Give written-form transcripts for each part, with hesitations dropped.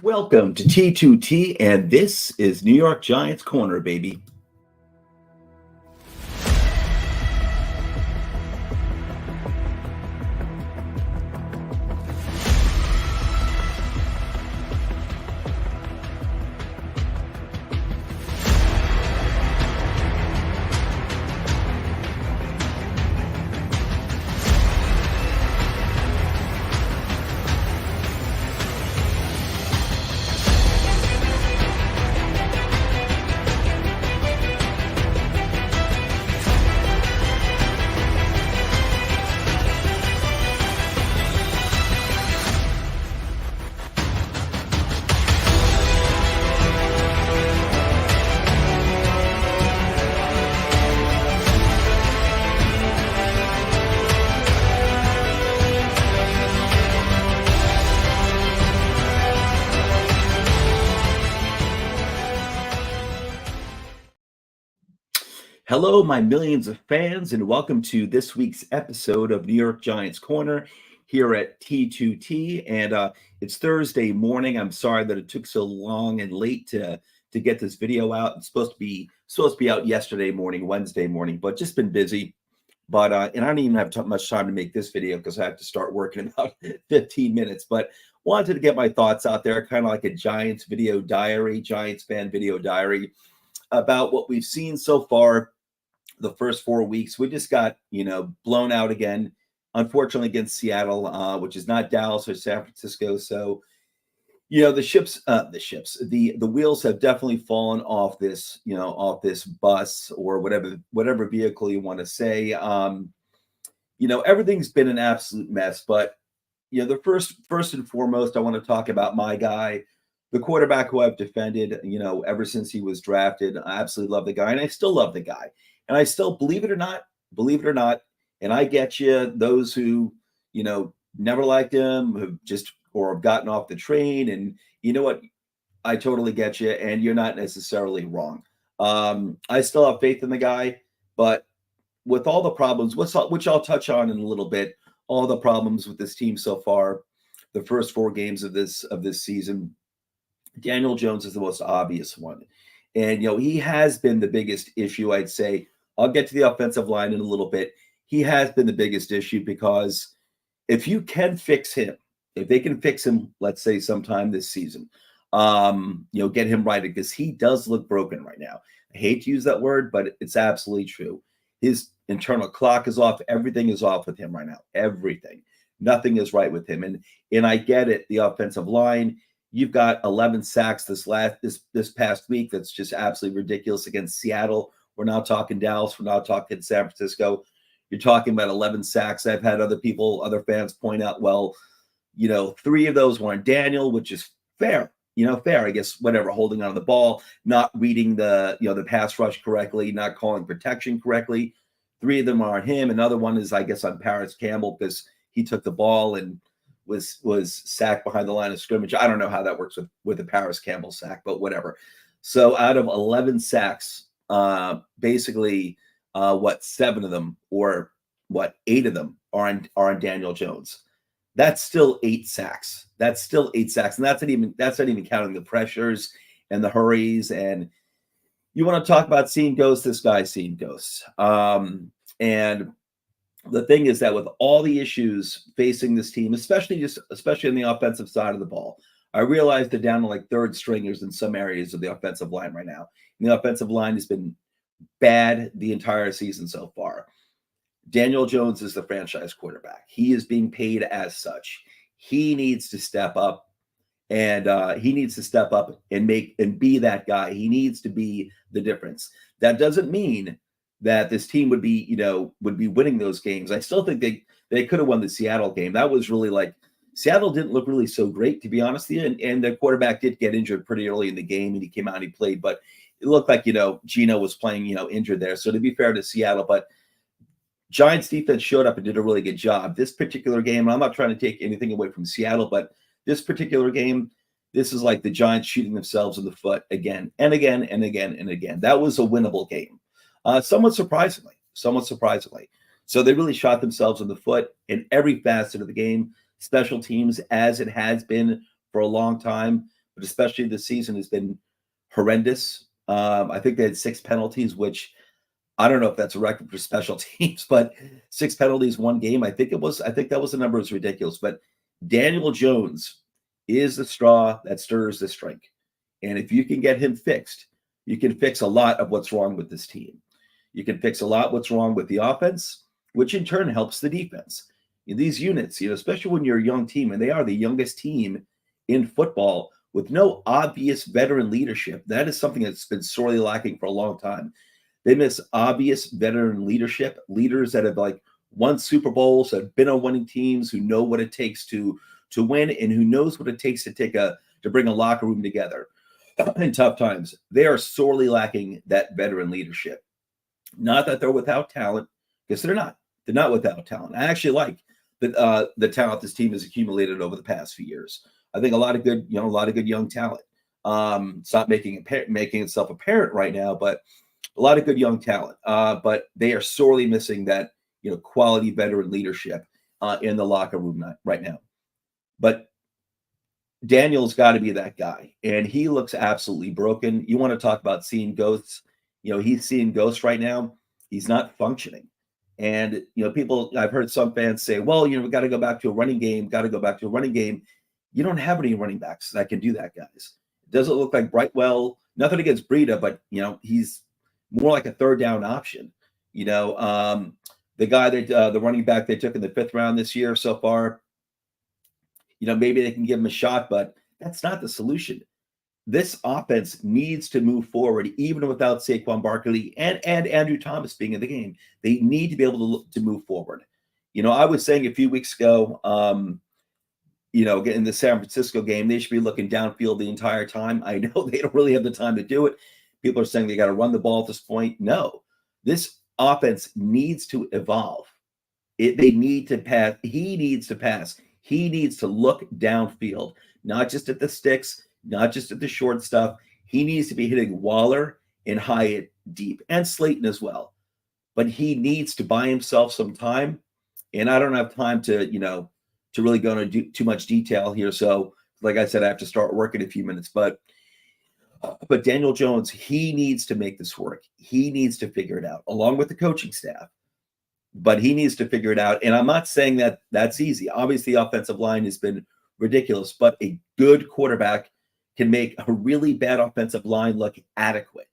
Welcome to T2T, and this is New York Giants Corner, baby. Hello, my millions of fans, and welcome to this week's episode of New York Giants Corner here at T2T. And it's Thursday morning. I'm sorry that it took so long and late to get this video out. It's supposed to be out yesterday morning, Wednesday morning, but just been busy. But and I don't even have much time to make this video because I have to start working in about 15 minutes. But wanted to get my thoughts out there, kind of like a Giants video diary, Giants fan video diary about what we've seen so far the first 4 weeks. We just got, blown out again, unfortunately against Seattle, which is not Dallas or San Francisco. So, the wheels have definitely fallen off this bus or whatever vehicle you want to say. Everything's been an absolute mess. But the first and foremost, I want to talk about my guy, the quarterback who I've defended, ever since he was drafted. I absolutely love the guy, and I still love the guy. And I still, believe it or not, and I get you, those who, never liked him, have gotten off the train. And you know what? I totally get you, and you're not necessarily wrong. I still have faith in the guy, but with all the problems, which I'll touch on in a little bit, all the problems with this team so far, the first 4 games of this season, Daniel Jones is the most obvious one. And, he has been the biggest issue, I'd say. I'll get to the offensive line in a little bit. He has been the biggest issue because if you can fix him, if they can fix him, let's say sometime this season, get him right, because he does look broken right now. I hate to use that word, but it's absolutely true. His internal clock is off. Everything is off with him right now. Everything. Nothing is right with him. And I get it. The offensive line, you've got 11 sacks this past week. That's just absolutely ridiculous against Seattle. We're now talking Dallas. We're now talking San Francisco. You're talking about 11 sacks. I've had other fans point out, well, 3 of those were on Daniel, which is fair. Fair, I guess, whatever, holding on to the ball, not reading the pass rush correctly, not calling protection correctly. 3 of them are on him. Another one is, I guess, on Paris Campbell because he took the ball and was sacked behind the line of scrimmage. I don't know how that works with the Paris Campbell sack, but whatever. So out of 11 sacks, basically, 7 of them, or 8 of them are on Daniel Jones. That's still 8 sacks. And that's not even counting the pressures and the hurries. And you want to talk about seeing ghosts? This guy's seeing ghosts. And the thing is that with all the issues facing this team, especially on the offensive side of the ball, I realize they're down to like third stringers in some areas of the offensive line right now. And the offensive line has been bad the entire season so far. Daniel Jones is the franchise quarterback. He is being paid as such. He needs to step up, and be that guy. He needs to be the difference. That doesn't mean that this team would be winning those games. I still think they could have won the Seattle game. That was really like, Seattle didn't look really so great, to be honest with you. And the quarterback did get injured pretty early in the game, and he came out and he played, but it looked like, Geno was playing, injured there. So to be fair to Seattle, but Giants defense showed up and did a really good job. This particular game, I'm not trying to take anything away from Seattle, but this particular game, this is like the Giants shooting themselves in the foot again and again and again and again. That was a winnable game, somewhat surprisingly. So they really shot themselves in the foot in every facet of the game. Special teams, as it has been for a long time, but especially this season has been horrendous. I think they had 6 penalties, which I don't know if that's a record for special teams, but 6 penalties, 1 game. I think that was the number was ridiculous. But Daniel Jones is the straw that stirs the drink. And if you can get him fixed, you can fix a lot of what's wrong with this team. You can fix a lot what's wrong with the offense, which in turn helps the defense. These units, especially when you're a young team, and they are the youngest team in football with no obvious veteran leadership. That is something that's been sorely lacking for a long time. They miss obvious veteran leadership, leaders that have won Super Bowls, that have been on winning teams, who know what it takes to win, and who knows what it takes to bring a locker room together in tough times. They are sorely lacking that veteran leadership. Not that they're without talent, because they're not. They're not without talent. I actually like the talent this team has accumulated over the past few years. I think a lot of good young talent. It's not making itself apparent right now, but a lot of good young talent. But they are sorely missing that quality veteran leadership in the locker room right now. But Daniel's got to be that guy, and he looks absolutely broken. You want to talk about seeing ghosts? He's seeing ghosts right now. He's not functioning. And, I've heard some fans say, well, we got to go back to a running game, You don't have any running backs that can do that, guys. It doesn't look like Brightwell, nothing against Breida, but, he's more like a third down option. The guy the running back they took in the 5th round this year so far, maybe they can give him a shot, but that's not the solution. This offense needs to move forward, even without Saquon Barkley and Andrew Thomas being in the game. They need to be able to move forward. I was saying a few weeks ago, in the San Francisco game, they should be looking downfield the entire time. I know they don't really have the time to do it. People are saying they got to run the ball at this point. No, this offense needs to evolve. They need to pass. He needs to pass. He needs to look downfield, not just at the sticks, not just at the short stuff. He needs to be hitting Waller and Hyatt deep, and Slayton as well. But he needs to buy himself some time. And I don't have time to really go into too much detail here. So, like I said, I have to start work in a few minutes. But Daniel Jones, he needs to make this work. He needs to figure it out, along with the coaching staff. But he needs to figure it out. And I'm not saying that that's easy. Obviously, the offensive line has been ridiculous, but a good quarterback can make a really bad offensive line look adequate.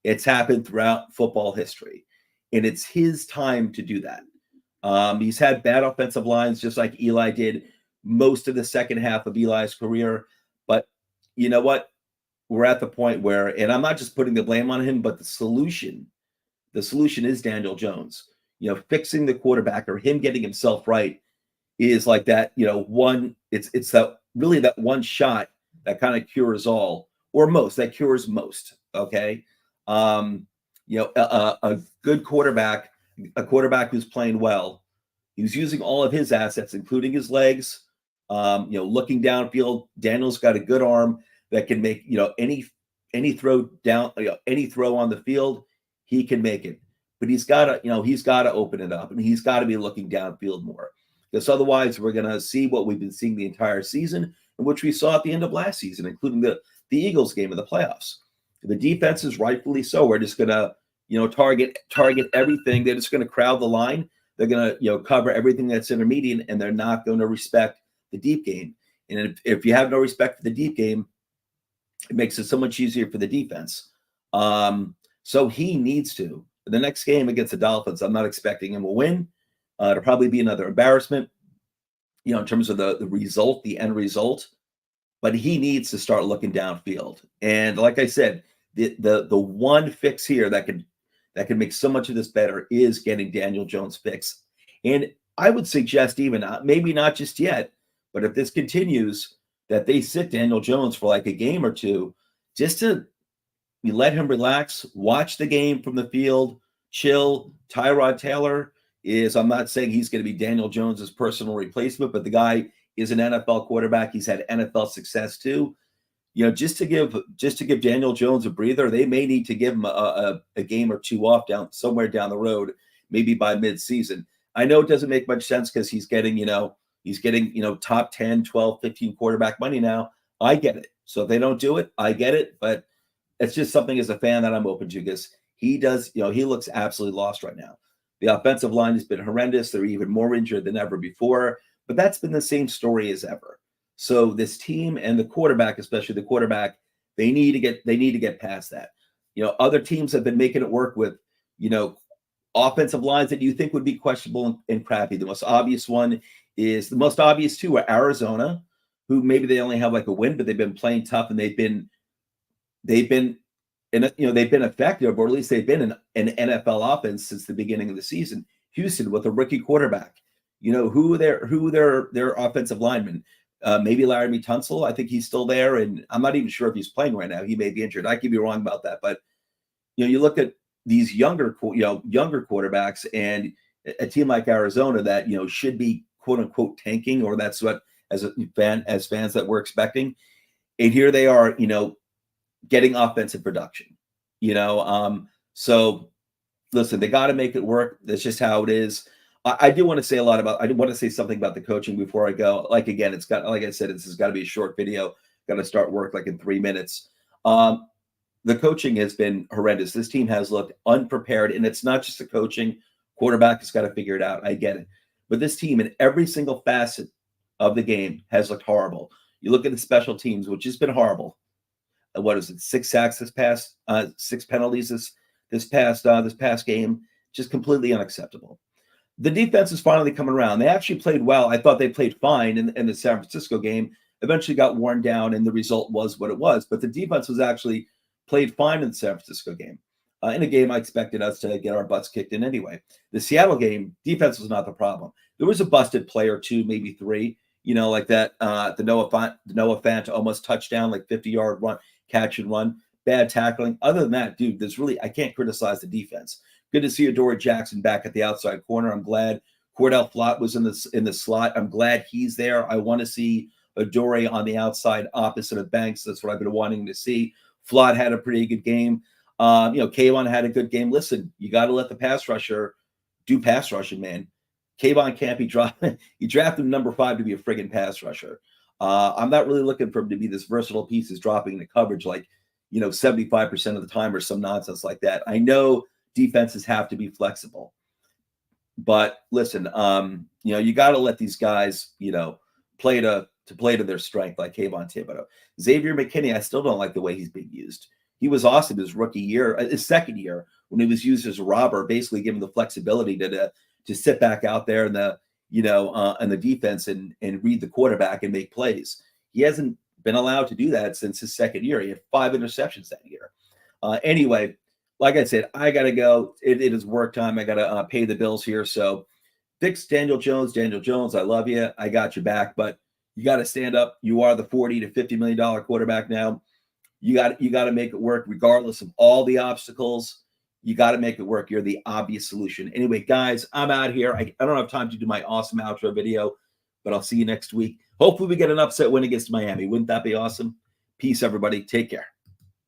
It's happened throughout football history, and it's his time to do that. He's had bad offensive lines, just like Eli did most of the second half of Eli's career. But you know what? We're at the point where, and I'm not just putting the blame on him, but the solution is Daniel Jones. Fixing the quarterback, or him getting himself right, is like that. It's that one shot that kind of cures all, or most, that cures most. Okay. A good quarterback, a quarterback who's playing well, he's using all of his assets, including his legs, looking downfield. Daniel's got a good arm that can make, any throw down, any throw on the field, he can make it. But he's got to open it up, and he's got to be looking downfield more, because otherwise we're going to see what we've been seeing the entire season, and which we saw at the end of last season, including the Eagles game of the playoffs. The defense is rightfully so. We're just going to, target everything. They're just going to crowd the line. They're going to, cover everything that's intermediate, and they're not going to respect the deep game. And if you have no respect for the deep game, it makes it so much easier for the defense. So he needs to. The next game against the Dolphins, I'm not expecting him to win. It'll probably be another embarrassment, in terms of the result, the end result. But he needs to start looking downfield. And like I said, the one fix here that can make so much of this better is getting Daniel Jones fixed. And I would suggest, even maybe not just yet, but if this continues, that they sit Daniel Jones for like a game or two, just to let him relax, watch the game from the field, chill. Tyrod Taylor I'm not saying he's going to be Daniel Jones's personal replacement, but the guy is an NFL quarterback. He's had NFL success too. Just to give Daniel Jones a breather, they may need to give him a game or two off somewhere down the road, maybe by mid-season. I know it doesn't make much sense because he's getting, He's getting, top 10, 12, 15 quarterback money now. I get it. So if they don't do it, I get it. But it's just something as a fan that I'm open to because he does, he looks absolutely lost right now. The offensive line has been horrendous. They're even more injured than ever before, but that's been the same story as ever. So this team and the quarterback, especially the quarterback, they need to get past that. Other teams have been making it work with, offensive lines that you think would be questionable and crappy. The most obvious two are Arizona, who maybe they only have like a win, but they've been playing tough and they've been effective, or at least they've been an NFL offense since the beginning of the season. Houston with a rookie quarterback, who their offensive linemen. Maybe Laremy Tunsil. I think he's still there, and I'm not even sure if he's playing right now. He may be injured. I could be wrong about that, but you look at these younger quarterbacks, and a team like Arizona that should be quote unquote tanking, or that's what as fans that we're expecting, and here they are, getting offensive production. So listen, they got to make it work. That's just how it is. I do want to say I want to say something about the coaching before I go. Like I said, this has got to be a short video. Got to start work like in 3 minutes. The coaching has been horrendous. This team has looked unprepared, and it's not just the coaching. Quarterback has got to figure it out. I get it. But this team in every single facet of the game has looked horrible. You look at the special teams, which has been horrible. What is it? 6 sacks this past, 6 penalties this past game. Just completely unacceptable. The defense is finally coming around. They actually played well. I thought they played fine in the San Francisco game. Eventually got worn down, and the result was what it was. But the defense was actually played fine in the San Francisco game. In a game I expected us to get our butts kicked in anyway. The Seattle game, defense was not the problem. There was a busted play or two, maybe 3, like that, the Noah Fant almost touchdown, like 50-yard run, catch and run, bad tackling. Other than that, dude, I can't criticize the defense. Good to see Adoree Jackson back at the outside corner. I'm glad Cordell Flott was in the slot. I'm glad he's there. I want to see Adoree on the outside opposite of Banks. That's what I've been wanting to see. Flott had a pretty good game. Kayvon had a good game. Listen, you got to let the pass rusher do pass rushing, man. Kayvon can't be dropped. You drafted him number 5 to be a friggin' pass rusher. I'm not really looking for him to be this versatile piece who's dropping into coverage like, 75% of the time or some nonsense like that. I know defenses have to be flexible, but listen, you got to let these guys, play to their strength, like Kayvon Thibodeau. Xavier McKinney, I still don't like the way he's being used. He was awesome his rookie year, his second year, when he was used as a robber, basically given the flexibility to sit back out there in the in the defense and read the quarterback and make plays. He hasn't been allowed to do that since his second year. He had 5 interceptions that year. Anyway, like I said, I gotta go. It is work time. I gotta pay the bills here. So, Daniel Jones, I love you. I got your back, but you got to stand up. You are the $40 to $50 million quarterback now. You got to make it work regardless of all the obstacles. You got to make it work. You're the obvious solution. Anyway, guys, I'm out here. I don't have time to do my awesome outro video, but I'll see you next week. Hopefully we get an upset win against Miami. Wouldn't that be awesome? Peace, everybody. Take care.